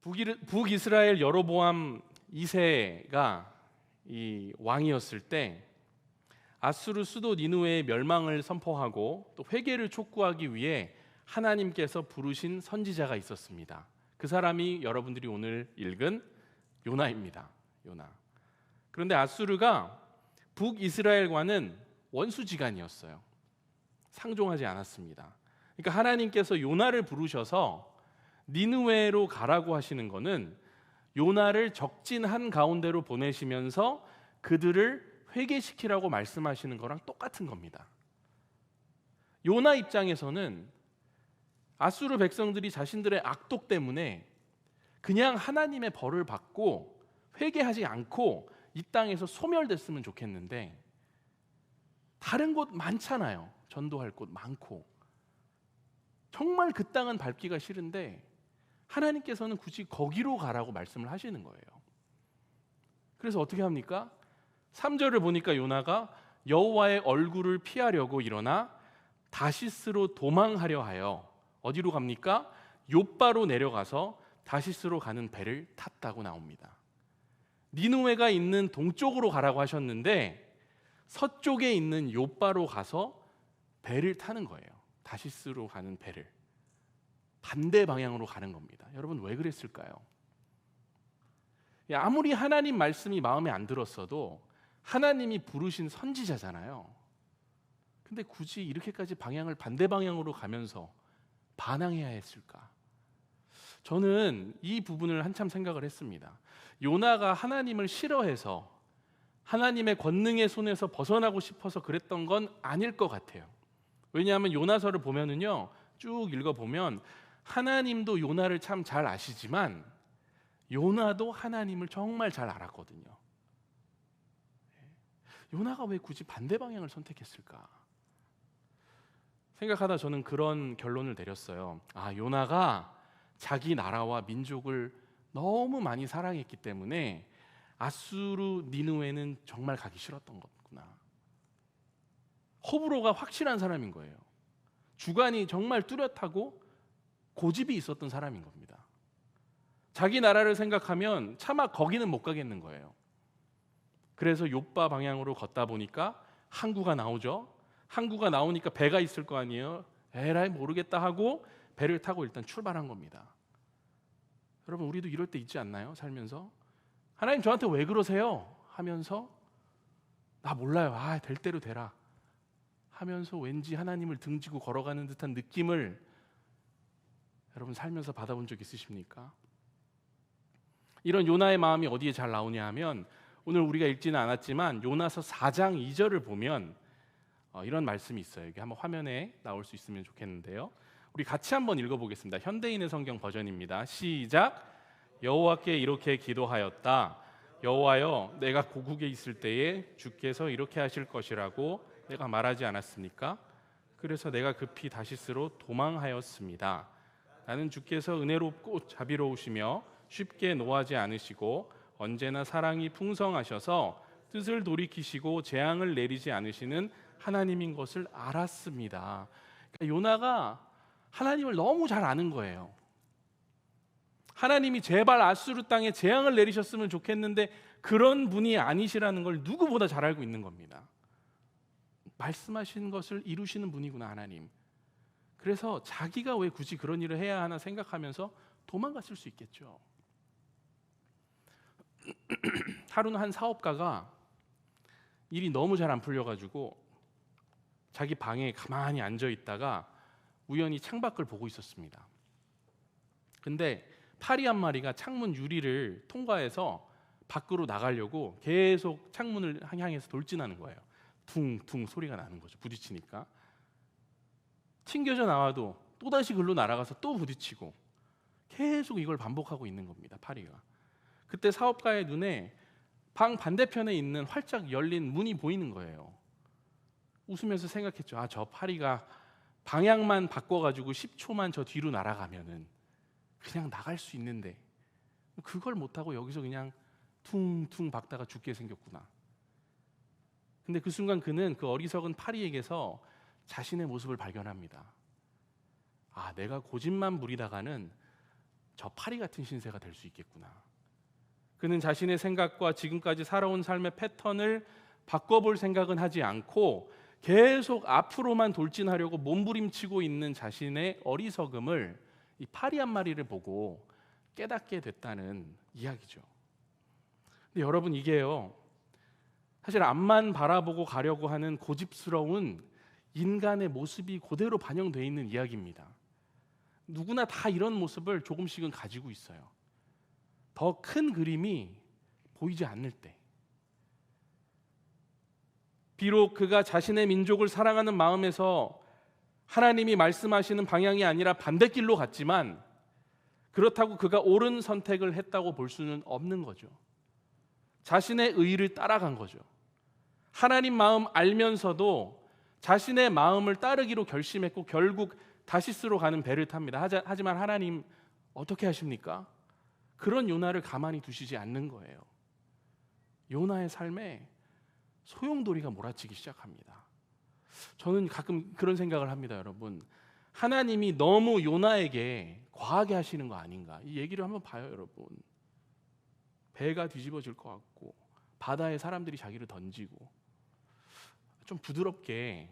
북이스라엘 여로보암 2세가 이 왕이었을 때 아수르 수도 니느웨의 멸망을 선포하고 또 회개를 촉구하기 위해 하나님께서 부르신 선지자가 있었습니다. 그 사람이 여러분들이 오늘 읽은 요나입니다. 요나. 그런데 아수르가 북이스라엘과는 원수지간이었어요. 상종하지 않았습니다. 그러니까 하나님께서 요나를 부르셔서 니느웨로 가라고 하시는 것은 요나를 적진한 가운데로 보내시면서 그들을 회개시키라고 말씀하시는 거랑 똑같은 겁니다. 요나 입장에서는 아수르 백성들이 자신들의 악독 때문에 그냥 하나님의 벌을 받고 회개하지 않고 이 땅에서 소멸됐으면 좋겠는데, 다른 곳 많잖아요. 전도할 곳 많고 정말 그 땅은 밟기가 싫은데 하나님께서는 굳이 거기로 가라고 말씀을 하시는 거예요. 그래서 어떻게 합니까? 3절을 보니까 요나가 여호와의 얼굴을 피하려고 일어나 다시스로 도망하려 하여 어디로 갑니까? 욥바로 내려가서 다시스로 가는 배를 탔다고 나옵니다. 니느웨가 있는 동쪽으로 가라고 하셨는데 서쪽에 있는 욥바로 가서 배를 타는 거예요. 다시스로 가는 배를 반대 방향으로 가는 겁니다. 여러분, 왜 그랬을까요? 아무리 하나님 말씀이 마음에 안 들었어도 하나님이 부르신 선지자잖아요. 근데 굳이 이렇게까지 방향을 반대 방향으로 가면서 반항해야 했을까? 저는 이 부분을 한참 생각을 했습니다. 요나가 하나님을 싫어해서 하나님의 권능의 손에서 벗어나고 싶어서 그랬던 건 아닐 것 같아요. 왜냐하면 요나서를 보면은요, 쭉 읽어보면 하나님도 요나를 참 잘 아시지만 요나도 하나님을 정말 잘 알았거든요. 요나가 왜 굳이 반대 방향을 선택했을까? 생각하다 저는 그런 결론을 내렸어요. 요나가 자기 나라와 민족을 너무 많이 사랑했기 때문에 아수르 니느웨는 정말 가기 싫었던 거구나. 호불호가 확실한 사람인 거예요. 주관이 정말 뚜렷하고 고집이 있었던 사람인 겁니다. 자기 나라를 생각하면 차마 거기는 못 가겠는 거예요. 그래서 욥바 방향으로 걷다 보니까 항구가 나오죠. 항구가 나오니까 배가 있을 거 아니에요. 에라이 모르겠다 하고 배를 타고 일단 출발한 겁니다. 여러분, 우리도 이럴 때 있지 않나요? 살면서 하나님 저한테 왜 그러세요? 하면서 나 몰라요. 될 대로 되라 하면서 왠지 하나님을 등지고 걸어가는 듯한 느낌을 여러분 살면서 받아본 적 있으십니까? 이런 요나의 마음이 어디에 잘 나오냐 하면 오늘 우리가 읽지는 않았지만 요나서 4장 2절을 보면 이런 말씀이 있어요. 여기 한번 화면에 나올 수 있으면 좋겠는데요. 우리 같이 한번 읽어보겠습니다. 현대인의 성경 버전입니다. 시작. 여호와께 이렇게 기도하였다. 여호와여, 내가 고국에 있을 때에 주께서 이렇게 하실 것이라고 내가 말하지 않았습니까? 그래서 내가 급히 다시스로 도망하였습니다. 나는 주께서 은혜롭고 자비로우시며 쉽게 노하지 않으시고 언제나 사랑이 풍성하셔서 뜻을 돌이키시고 재앙을 내리지 않으시는 하나님인 것을 알았습니다. 그러니까 요나가 하나님을 너무 잘 아는 거예요. 하나님이 제발 아수르 땅에 재앙을 내리셨으면 좋겠는데 그런 분이 아니시라는 걸 누구보다 잘 알고 있는 겁니다. 말씀하신 것을 이루시는 분이구나, 하나님. 그래서 자기가 왜 굳이 그런 일을 해야 하나 생각하면서 도망갔을 수 있겠죠. 하루는 한 사업가가 일이 너무 잘 안 풀려가지고 자기 방에 가만히 앉아 있다가 우연히 창밖을 보고 있었습니다. 근데 파리 한 마리가 창문 유리를 통과해서 밖으로 나가려고 계속 창문을 향해서 돌진하는 거예요. 퉁퉁 소리가 나는 거죠. 부딪히니까. 튕겨져 나와도 또다시 글로 날아가서 또 부딪히고 계속 이걸 반복하고 있는 겁니다. 파리가. 그때 사업가의 눈에 방 반대편에 있는 활짝 열린 문이 보이는 거예요. 웃으면서 생각했죠. 저 파리가 방향만 바꿔가지고 10초만 저 뒤로 날아가면은 그냥 나갈 수 있는데 그걸 못하고 여기서 그냥 퉁퉁 박다가 죽게 생겼구나. 근데 그 순간 그는 그 어리석은 파리에게서 자신의 모습을 발견합니다. 내가 고집만 부리다가는 저 파리 같은 신세가 될 수 있겠구나. 그는 자신의 생각과 지금까지 살아온 삶의 패턴을 바꿔볼 생각은 하지 않고 계속 앞으로만 돌진하려고 몸부림치고 있는 자신의 어리석음을 이 파리 한 마리를 보고 깨닫게 됐다는 이야기죠. 근데 여러분, 이게요, 사실 앞만 바라보고 가려고 하는 고집스러운 인간의 모습이 그대로 반영되어 있는 이야기입니다. 누구나 다 이런 모습을 조금씩은 가지고 있어요. 더 큰 그림이 보이지 않을 때, 비록 그가 자신의 민족을 사랑하는 마음에서 하나님이 말씀하시는 방향이 아니라 반대길로 갔지만 그렇다고 그가 옳은 선택을 했다고 볼 수는 없는 거죠. 자신의 의를 따라간 거죠. 하나님 마음 알면서도 자신의 마음을 따르기로 결심했고 결국 다시스로 가는 배를 탑니다. 하지만 하나님 어떻게 하십니까? 그런 요나를 가만히 두시지 않는 거예요. 요나의 삶에 소용돌이가 몰아치기 시작합니다. 저는 가끔 그런 생각을 합니다, 여러분. 하나님이 너무 요나에게 과하게 하시는 거 아닌가? 이 얘기를 한번 봐요, 여러분. 배가 뒤집어질 것 같고 바다에 사람들이 자기를 던지고 좀 부드럽게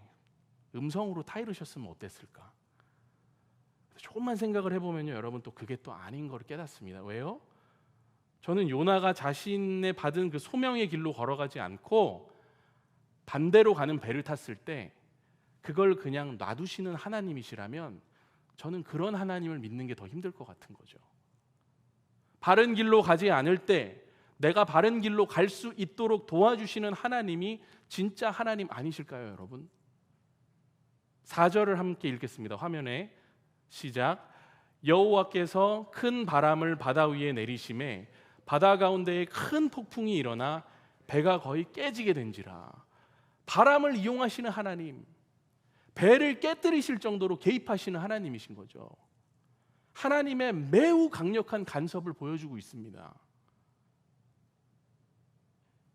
음성으로 타이르셨으면 어땠을까? 조금만 생각을 해보면요, 여러분, 또 그게 또 아닌 걸 깨닫습니다. 왜요? 저는 요나가 자신의 받은 그 소명의 길로 걸어가지 않고 반대로 가는 배를 탔을 때 그걸 그냥 놔두시는 하나님이시라면 저는 그런 하나님을 믿는 게 더 힘들 것 같은 거죠. 바른 길로 가지 않을 때 내가 바른 길로 갈 수 있도록 도와주시는 하나님이 진짜 하나님 아니실까요, 여러분? 4절을 함께 읽겠습니다. 화면에 시작. 여호와께서 큰 바람을 바다 위에 내리심에 바다 가운데에 큰 폭풍이 일어나 배가 거의 깨지게 된지라. 바람을 이용하시는 하나님, 배를 깨뜨리실 정도로 개입하시는 하나님이신 거죠. 하나님의 매우 강력한 간섭을 보여주고 있습니다.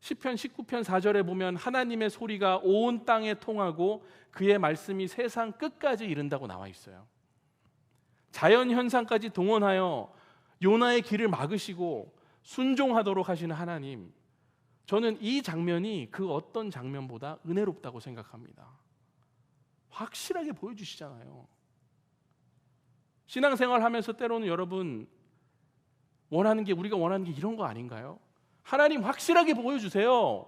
시편 19편 4절에 보면 하나님의 소리가 온 땅에 통하고 그의 말씀이 세상 끝까지 이른다고 나와 있어요. 자연 현상까지 동원하여 요나의 길을 막으시고 순종하도록 하시는 하나님, 저는 이 장면이 그 어떤 장면보다 은혜롭다고 생각합니다. 확실하게 보여주시잖아요. 신앙생활 하면서 때로는 여러분 우리가 원하는 게 이런 거 아닌가요? 하나님 확실하게 보여주세요.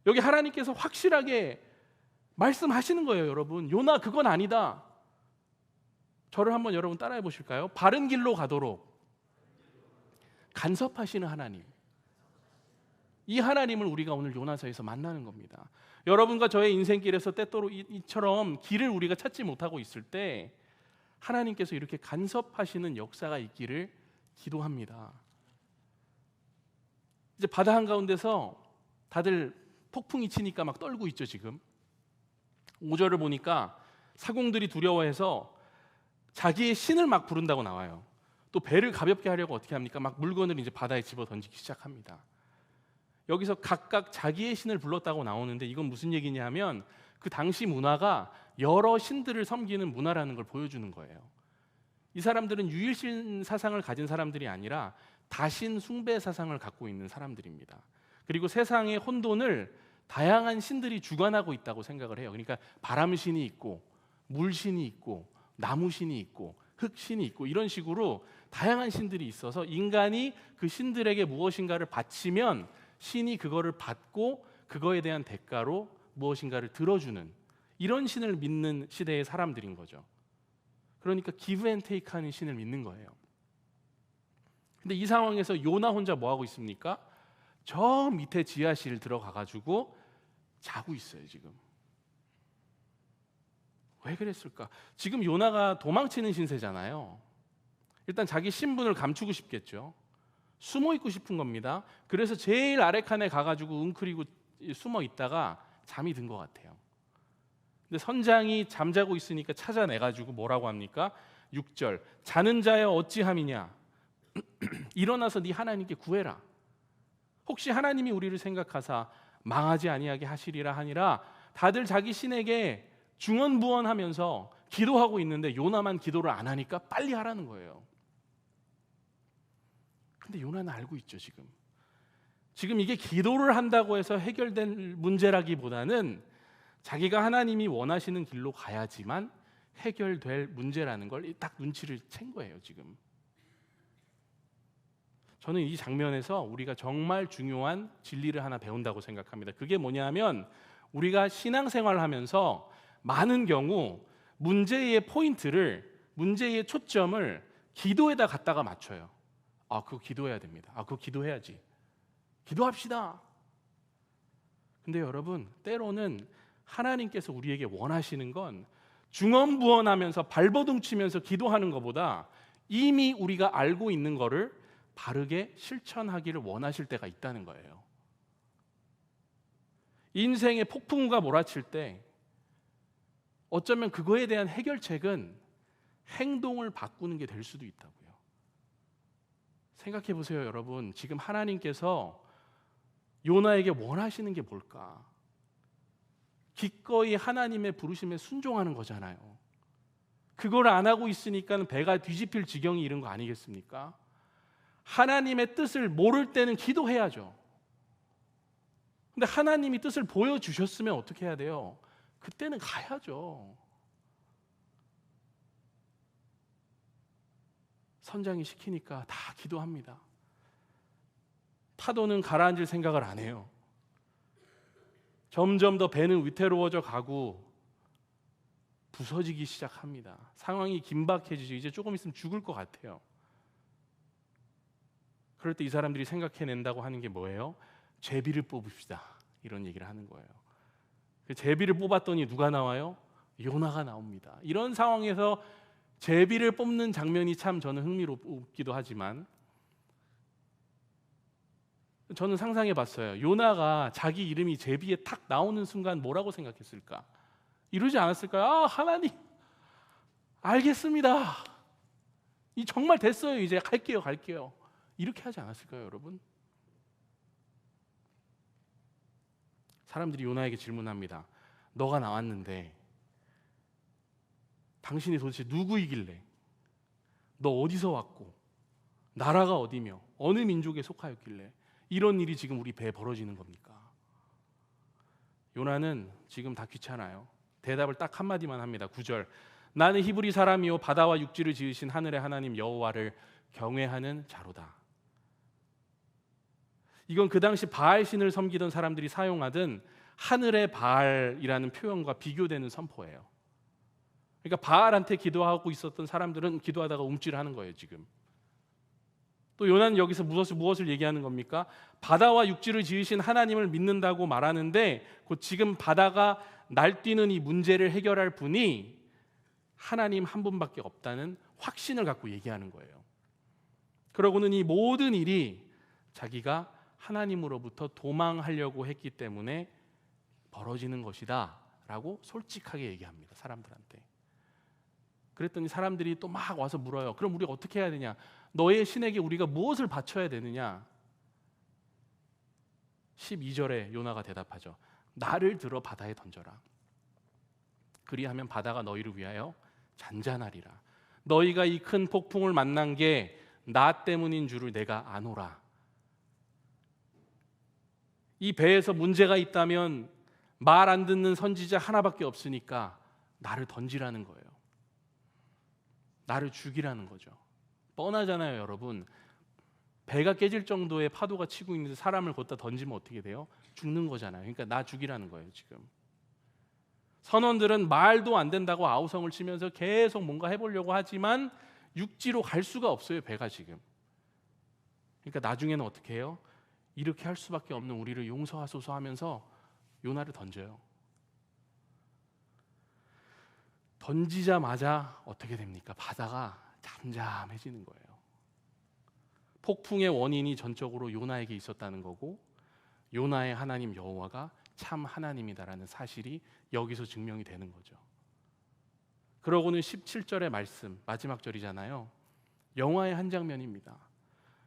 여기 하나님께서 확실하게 말씀하시는 거예요, 여러분. 요나 그건 아니다. 저를 한번 여러분 따라해 보실까요? 바른 길로 가도록 간섭하시는 하나님, 이 하나님을 우리가 오늘 요나서에서 만나는 겁니다. 여러분과 저의 인생길에서 때때로 이처럼 길을 우리가 찾지 못하고 있을 때 하나님께서 이렇게 간섭하시는 역사가 있기를 기도합니다. 이제 바다 한가운데서 다들 폭풍이 치니까 막 떨고 있죠, 지금. 5절을 보니까 사공들이 두려워해서 자기의 신을 막 부른다고 나와요. 또 배를 가볍게 하려고 어떻게 합니까? 막 물건을 이제 바다에 집어 던지기 시작합니다. 여기서 각각 자기의 신을 불렀다고 나오는데 이건 무슨 얘기냐 하면 그 당시 문화가 여러 신들을 섬기는 문화라는 걸 보여주는 거예요. 이 사람들은 유일신 사상을 가진 사람들이 아니라 다신 숭배 사상을 갖고 있는 사람들입니다. 그리고 세상의 혼돈을 다양한 신들이 주관하고 있다고 생각을 해요. 그러니까 바람신이 있고 물신이 있고 나무신이 있고 흙신이 있고 이런 식으로 다양한 신들이 있어서 인간이 그 신들에게 무엇인가를 바치면 신이 그거를 받고 그거에 대한 대가로 무엇인가를 들어주는 이런 신을 믿는 시대의 사람들인 거죠. 그러니까 기브 앤 테이크 하는 신을 믿는 거예요. 근데 이 상황에서 요나 혼자 뭐 하고 있습니까? 저 밑에 지하실 들어가 가지고 자고 있어요, 지금. 왜 그랬을까? 지금 요나가 도망치는 신세잖아요. 일단 자기 신분을 감추고 싶겠죠. 숨어 있고 싶은 겁니다. 그래서 제일 아래 칸에 가가지고 웅크리고 숨어 있다가 잠이 든 것 같아요. 근데 선장이 잠자고 있으니까 찾아내가지고 뭐라고 합니까? 6절 자는 자여 어찌함이냐 일어나서 네 하나님께 구해라. 혹시 하나님이 우리를 생각하사 망하지 아니하게 하시리라 하니라. 다들 자기 신에게 중언부언하면서 기도하고 있는데 요나만 기도를 안 하니까 빨리 하라는 거예요. 근데 요나는 알고 있죠. 지금 이게 기도를 한다고 해서 해결된 문제라기보다는 자기가 하나님이 원하시는 길로 가야지만 해결될 문제라는 걸 딱 눈치를 챈 거예요. 지금 저는 이 장면에서 우리가 정말 중요한 진리를 하나 배운다고 생각합니다. 그게 뭐냐면 우리가 신앙생활을 하면서 많은 경우 문제의 포인트를, 문제의 초점을 기도에다 갖다가 맞춰요. 아, 그거 기도해야 됩니다. 아, 그거 기도해야지. 기도합시다. 근데 여러분, 때로는 하나님께서 우리에게 원하시는 건 중언부언하면서 발버둥 치면서 기도하는 것보다 이미 우리가 알고 있는 거를 바르게 실천하기를 원하실 때가 있다는 거예요. 인생의 폭풍우가 몰아칠 때 어쩌면 그거에 대한 해결책은 행동을 바꾸는 게 될 수도 있다고요. 생각해 보세요, 여러분. 지금 하나님께서 요나에게 원하시는 게 뭘까? 기꺼이 하나님의 부르심에 순종하는 거잖아요. 그걸 안 하고 있으니까 배가 뒤집힐 지경이 이른 거 아니겠습니까? 하나님의 뜻을 모를 때는 기도해야죠. 근데 하나님이 뜻을 보여주셨으면 어떻게 해야 돼요? 그때는 가야죠. 선장이 시키니까 다 기도합니다. 파도는 가라앉을 생각을 안 해요. 점점 더 배는 위태로워져 가고 부서지기 시작합니다. 상황이 긴박해지죠. 이제 조금 있으면 죽을 것 같아요. 그럴 때 이 사람들이 생각해낸다고 하는 게 뭐예요? 제비를 뽑읍시다. 이런 얘기를 하는 거예요. 제비를 뽑았더니 누가 나와요? 요나가 나옵니다. 이런 상황에서 제비를 뽑는 장면이 참 저는 흥미롭기도 하지만 저는 상상해 봤어요. 요나가 자기 이름이 제비에 탁 나오는 순간 뭐라고 생각했을까? 이러지 않았을까요? 아, 하나님, 알겠습니다. 이 정말 됐어요. 이제 갈게요. 이렇게 하지 않았을까요, 여러분? 사람들이 요나에게 질문합니다. 너가 나왔는데 당신이 도대체 누구이길래? 너 어디서 왔고 나라가 어디며 어느 민족에 속하였길래 이런 일이 지금 우리 배에 벌어지는 겁니까? 요나는 지금 다 귀찮아요. 대답을 딱 한마디만 합니다. 9절. 나는 히브리 사람이요 바다와 육지를 지으신 하늘의 하나님 여호와를 경외하는 자로다. 이건 그 당시 바알 신을 섬기던 사람들이 사용하던 하늘의 바알이라는 표현과 비교되는 선포예요. 그러니까 바알한테 기도하고 있었던 사람들은 기도하다가 움찔하는 거예요. 지금 또 요나는 여기서 무엇을 얘기하는 겁니까? 바다와 육지를 지으신 하나님을 믿는다고 말하는데 곧 지금 바다가 날뛰는 이 문제를 해결할 분이 하나님 한 분밖에 없다는 확신을 갖고 얘기하는 거예요. 그러고는 이 모든 일이 자기가 하나님으로부터 도망하려고 했기 때문에 벌어지는 것이다 라고 솔직하게 얘기합니다. 사람들한테. 그랬더니 사람들이 또 막 와서 물어요. 그럼 우리가 어떻게 해야 되냐? 너의 신에게 우리가 무엇을 바쳐야 되느냐? 12절에 요나가 대답하죠. 나를 들어 바다에 던져라. 그리하면 바다가 너희를 위하여 잔잔하리라. 너희가 이 큰 폭풍을 만난 게 나 때문인 줄을 내가 아노라. 이 배에서 문제가 있다면 말 안 듣는 선지자 하나밖에 없으니까 나를 던지라는 거예요. 나를 죽이라는 거죠. 뻔하잖아요, 여러분. 배가 깨질 정도의 파도가 치고 있는데 사람을 걷다 던지면 어떻게 돼요? 죽는 거잖아요. 그러니까 나 죽이라는 거예요, 지금. 선원들은 말도 안 된다고 아우성을 치면서 계속 뭔가 해보려고 하지만 육지로 갈 수가 없어요, 배가 지금. 그러니까 나중에는 어떻게 해요? 이렇게 할 수밖에 없는 우리를 용서하소서 하면서 요나를 던져요. 던지자마자 어떻게 됩니까? 바다가 잠잠해지는 거예요. 폭풍의 원인이 전적으로 요나에게 있었다는 거고 요나의 하나님 여호와가 참 하나님이다라는 사실이 여기서 증명이 되는 거죠. 그러고는 17절의 말씀, 마지막 절이잖아요. 영화의 한 장면입니다.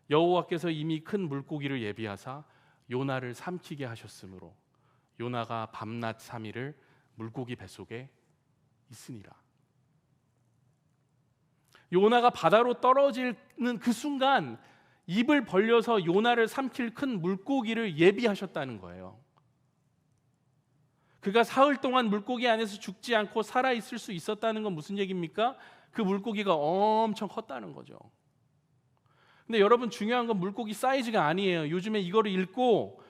여호와께서 이미 큰 물고기를 예비하사 요나를 삼키게 하셨으므로 요나가 밤낮 3일을 물고기 뱃속에 있으니라. 요나가 바다로 떨어지는 그 순간 입을 벌려서 요나를 삼킬 큰 물고기를 예비하셨다는 거예요. 그가 사흘 동안 물고기 안에서 죽지 않고 살아있을 수 있었다는 건 무슨 얘기입니까? 그 물고기가 엄청 컸다는 거죠. 근데 여러분, 중요한 건 물고기 사이즈가 아니에요. 요즘에 이거를 읽고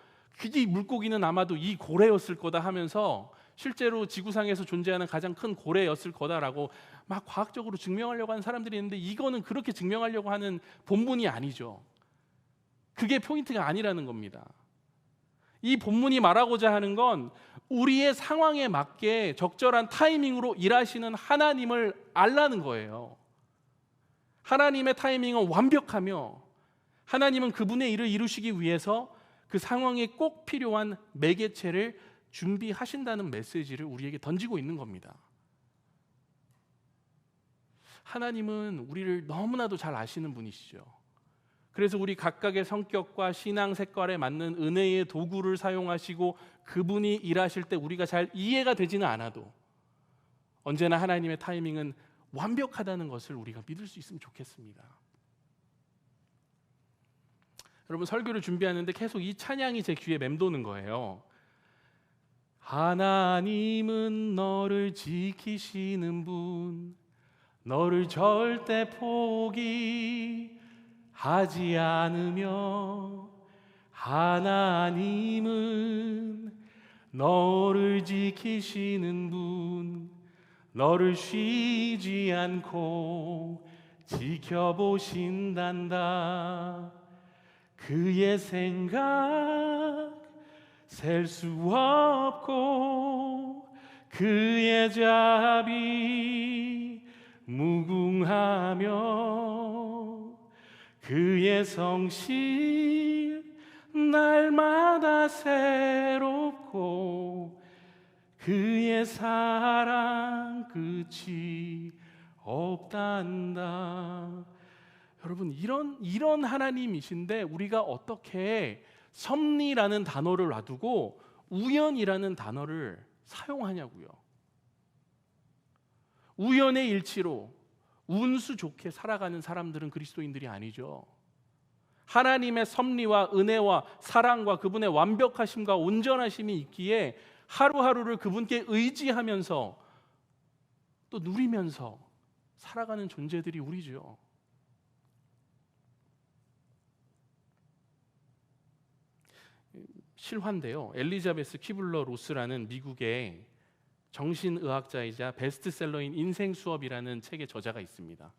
이 물고기는 아마도 이 고래였을 거다 하면서 실제로 지구상에서 존재하는 가장 큰 고래였을 거다라고 막 과학적으로 증명하려고 하는 사람들이 있는데, 이거는 그렇게 증명하려고 하는 본문이 아니죠. 그게 포인트가 아니라는 겁니다. 이 본문이 말하고자 하는 건 우리의 상황에 맞게 적절한 타이밍으로 일하시는 하나님을 알라는 거예요. 하나님의 타이밍은 완벽하며 하나님은 그분의 일을 이루시기 위해서 그 상황에 꼭 필요한 매개체를 준비하신다는 메시지를 우리에게 던지고 있는 겁니다. 하나님은 우리를 너무나도 잘 아시는 분이시죠. 그래서 우리 각각의 성격과 신앙 색깔에 맞는 은혜의 도구를 사용하시고 그분이 일하실 때 우리가 잘 이해가 되지는 않아도 언제나 하나님의 타이밍은 완벽하다는 것을 우리가 믿을 수 있으면 좋겠습니다. 여러분, 설교를 준비하는데 계속 이 찬양이 제 귀에 맴도는 거예요. 하나님은 너를 지키시는 분, 너를 절대 포기하지 않으며, 하나님은 너를 지키시는 분, 너를 쉬지 않고 지켜보신단다. 그의 생각 셀 수 없고 그의 자비 무궁하며 그의 성실 날마다 새롭고 그의 사랑 끝이 없단다. 여러분, 이런 하나님이신데 우리가 어떻게 섭리라는 단어를 놔두고 우연이라는 단어를 사용하냐고요. 우연의 일치로 운수 좋게 살아가는 사람들은 그리스도인들이 아니죠. 하나님의 섭리와 은혜와 사랑과 그분의 완벽하심과 온전하심이 있기에 하루하루를 그분께 의지하면서 또 누리면서 살아가는 존재들이 우리죠. 실화인데요, 엘리자베스 퀴블러 로스라는 미국의 정신의학자이자 베스트셀러인 인생 수업이라는 책의 저자가 있습니다.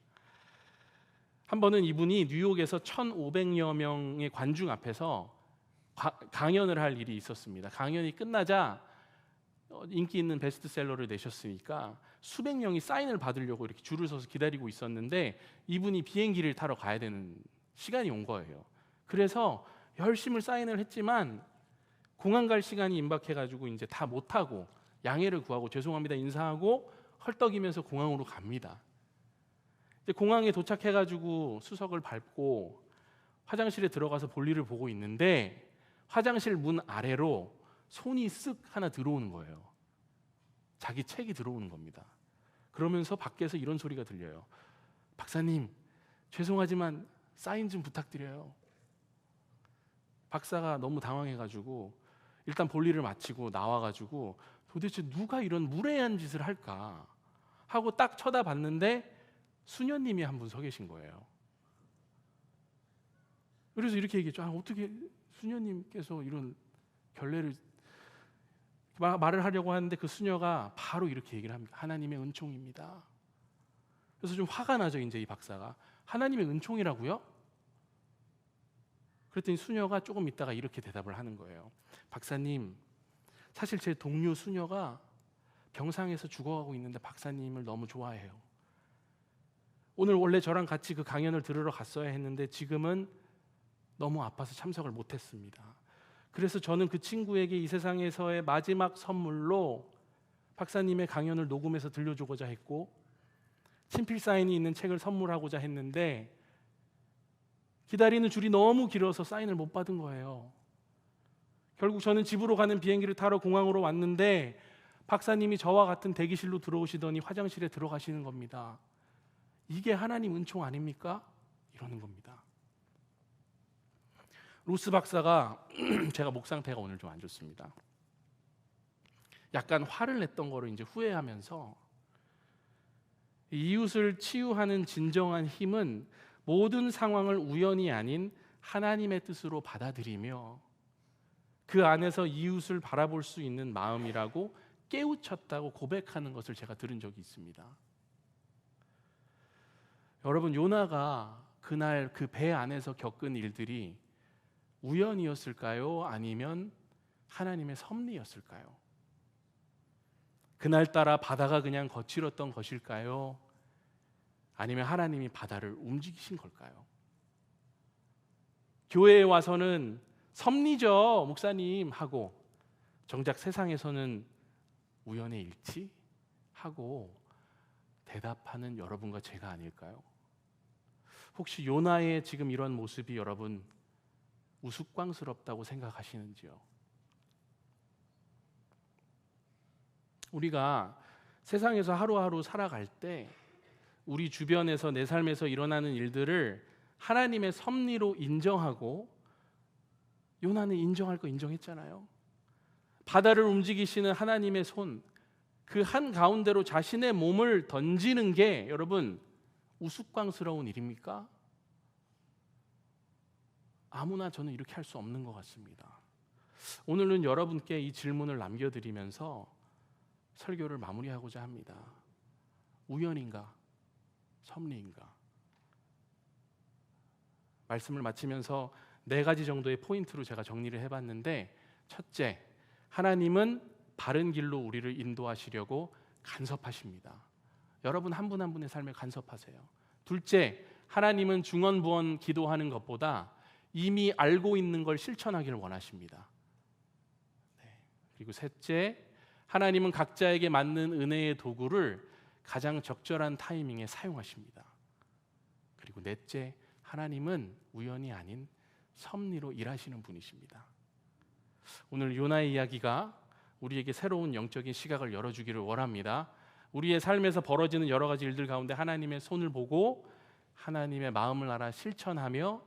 한 번은 이분이 뉴욕에서 1,500여 명의 관중 앞에서 강연을 할 일이 있었습니다. 강연이 끝나자 인기 있는 베스트셀러를 내셨으니까 수백 명이 사인을 받으려고 이렇게 줄을 서서 기다리고 있었는데 이분이 비행기를 타러 가야 되는 시간이 온 거예요. 그래서 열심히 사인을 했지만 공항 갈 시간이 임박해가지고 이제 다 못하고 양해를 구하고 죄송합니다 인사하고 헐떡이면서 공항으로 갑니다. 이제 공항에 도착해가지고 수석을 밟고 화장실에 들어가서 볼일을 보고 있는데 화장실 문 아래로 손이 쓱 하나 들어오는 거예요. 자기 책이 들어오는 겁니다. 그러면서 밖에서 이런 소리가 들려요. 박사님, 죄송하지만 사인 좀 부탁드려요. 박사가 너무 당황해가지고 일단 볼일을 마치고 나와가지고 도대체 누가 이런 무례한 짓을 할까 하고 딱 쳐다봤는데 수녀님이 한 분 서 계신 거예요. 그래서 이렇게 얘기했죠. 어떻게 수녀님께서 이런 결례를 말을 하려고 하는데 그 수녀가 바로 이렇게 얘기를 합니다. 하나님의 은총입니다. 그래서 좀 화가 나죠. 이제 이 박사가 하나님의 은총이라고요? 그랬더니 수녀가 조금 있다가 이렇게 대답을 하는 거예요. 박사님, 사실 제 동료 수녀가 병상에서 죽어가고 있는데 박사님을 너무 좋아해요. 오늘 원래 저랑 같이 그 강연을 들으러 갔어야 했는데 지금은 너무 아파서 참석을 못했습니다. 그래서 저는 그 친구에게 이 세상에서의 마지막 선물로 박사님의 강연을 녹음해서 들려주고자 했고 친필 사인이 있는 책을 선물하고자 했는데 기다리는 줄이 너무 길어서 사인을 못 받은 거예요. 결국 저는 집으로 가는 비행기를 타러 공항으로 왔는데 박사님이 저와 같은 대기실로 들어오시더니 화장실에 들어가시는 겁니다. 이게 하나님 은총 아닙니까? 이러는 겁니다. 루스 박사가 제가 목 상태가 오늘 좀 안 좋습니다. 약간 화를 냈던 거를 이제 후회하면서 이웃을 치유하는 진정한 힘은 모든 상황을 우연이 아닌 하나님의 뜻으로 받아들이며 그 안에서 이웃을 바라볼 수 있는 마음이라고 깨우쳤다고 고백하는 것을 제가 들은 적이 있습니다. 여러분, 요나가 그날 그 배 안에서 겪은 일들이 우연이었을까요? 아니면 하나님의 섭리였을까요? 그날따라 바다가 그냥 거칠었던 것일까요? 아니면 하나님이 바다를 움직이신 걸까요? 교회에 와서는 섭리죠, 목사님 하고, 정작 세상에서는 우연의 일치? 하고 대답하는 여러분과 제가 아닐까요? 혹시 요나의 지금 이런 모습이 여러분 우스꽝스럽다고 생각하시는지요? 우리가 세상에서 하루하루 살아갈 때 우리 주변에서 내 삶에서 일어나는 일들을 하나님의 섭리로 인정하고, 요나는 인정할 거 인정했잖아요. 바다를 움직이시는 하나님의 손, 그 한가운데로 자신의 몸을 던지는 게 여러분 우스꽝스러운 일입니까? 아무나 저는 이렇게 할 수 없는 것 같습니다. 오늘은 여러분께 이 질문을 남겨드리면서 설교를 마무리하고자 합니다. 우연인가? 섭리인가? 말씀을 마치면서 4가지 정도의 포인트로 제가 정리를 해봤는데, 첫째, 하나님은 바른 길로 우리를 인도하시려고 간섭하십니다. 여러분 한 분 한 분의 삶에 간섭하세요. 둘째, 하나님은 중언부언 기도하는 것보다 이미 알고 있는 걸 실천하기를 원하십니다. 그리고 셋째, 하나님은 각자에게 맞는 은혜의 도구를 가장 적절한 타이밍에 사용하십니다. 그리고 넷째, 하나님은 우연이 아닌 섭리로 일하시는 분이십니다. 오늘 요나의 이야기가 우리에게 새로운 영적인 시각을 열어주기를 원합니다. 우리의 삶에서 벌어지는 여러 가지 일들 가운데 하나님의 손을 보고 하나님의 마음을 알아 실천하며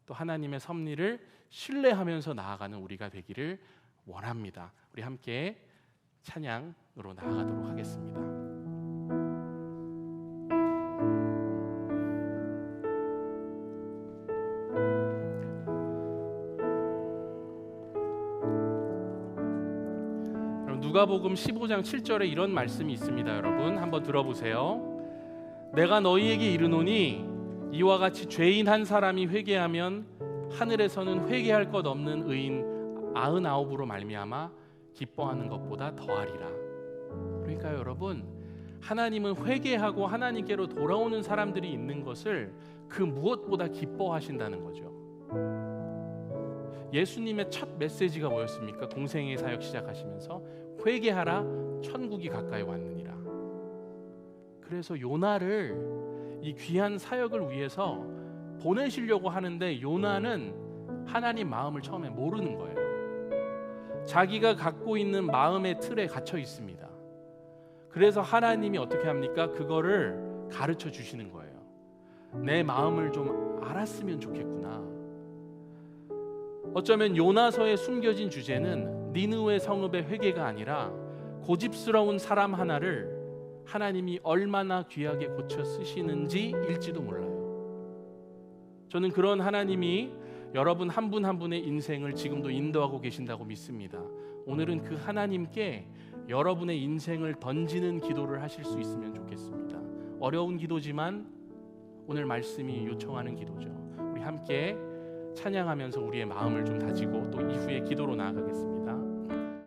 또 하나님의 섭리를 신뢰하면서 나아가는 우리가 되기를 원합니다. 우리 함께 찬양으로 나아가도록 하겠습니다. 누가복음 15장 7절에 이런 말씀이 있습니다. 여러분 한번 들어보세요. 내가 너희에게 이르노니 이와 같이 죄인 한 사람이 회개하면 하늘에서는 회개할 것 없는 의인 99으로 말미암아 기뻐하는 것보다 더하리라. 그러니까 여러분, 하나님은 회개하고 하나님께로 돌아오는 사람들이 있는 것을 그 무엇보다 기뻐하신다는 거죠. 예수님의 첫 메시지가 뭐였습니까? 공생의 사역 시작하시면서 회개하라, 천국이 가까이 왔느니라. 그래서 요나를 이 귀한 사역을 위해서 보내시려고 하는데, 요나는 하나님 마음을 처음에 모르는 거예요. 자기가 갖고 있는 마음의 틀에 갇혀 있습니다. 그래서 하나님이 어떻게 합니까? 그거를 가르쳐 주시는 거예요. 내 마음을 좀 알았으면 좋겠구나. 어쩌면 요나서에 숨겨진 주제는 니느웨 성읍의 회개가 아니라 고집스러운 사람 하나를 하나님이 얼마나 귀하게 고쳐 쓰시는지 일지도 몰라요. 저는 그런 하나님이 여러분 한 분 한 분의 인생을 지금도 인도하고 계신다고 믿습니다. 오늘은 그 하나님께 여러분의 인생을 던지는 기도를 하실 수 있으면 좋겠습니다. 어려운 기도지만 오늘 말씀이 요청하는 기도죠. 우리 함께 찬양하면서 우리의 마음을 좀 다지고 또 이후에 기도로 나아가겠습니다.